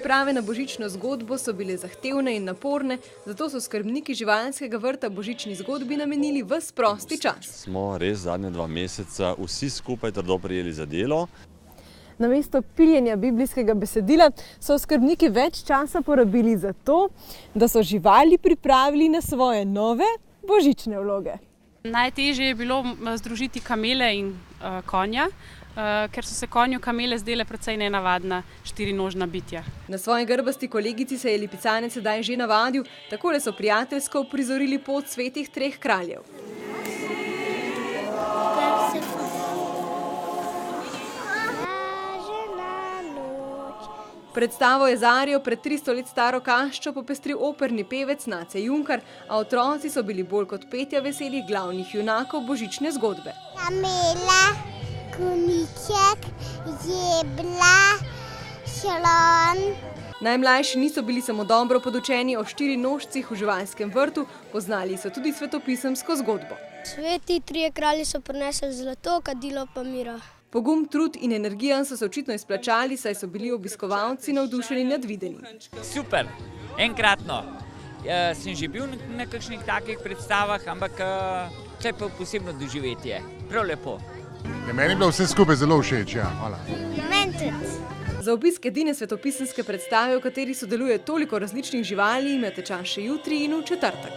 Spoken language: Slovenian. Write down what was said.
Priprave na božično zgodbo so bile zahtevne in naporne, zato so skrbniki živalskega vrta božični zgodbi namenili ves prosti čas. Smo res zadnje 2 meseca vsi skupaj trdo prijeli za delo. Namesto piljenja biblijskega besedila so skrbniki več časa porabili za to, da so živali pripravili na svoje nove božične vloge. Najtežje je bilo združiti kamele in konja, ker so se konju kamele zdele precej nenavadna štirinožna bitja. Na svoji grbasti kolegici se je lipicanec sedaj že navadil, takole so prijateljsko uprizorili pot svetih 3 kraljev. Predstavo je Zarijo pred 300 let staro kaščo popestril operni pevec Nace Junkar, a otroci so bili bolj kot petja veselih glavnih junakov božične zgodbe. Kamele, koniček, jebla, šalon. Najmlajši niso bili samo dobro podučeni o 4 nožcih v živalskem vrtu, poznali so tudi svetopisemsko zgodbo. Sveti 3 kralji so prinesli zlato, kadilo pa mira. Pogum, trud in energija so se očitno izplačali, saj so bili obiskovalci navdušeni nad videnim. Super, enkratno. Sem že bil na kakšnih takih predstavah, ampak to je pa posebno doživetje. Prav lepo. Meni je bilo vse skupaj zelo všeč, ja. Hvala. Meni tudi. Za obisk edine svetopisemske predstave, v kateri sodeluje toliko različnih živali, imate čas še jutri in v četrtek.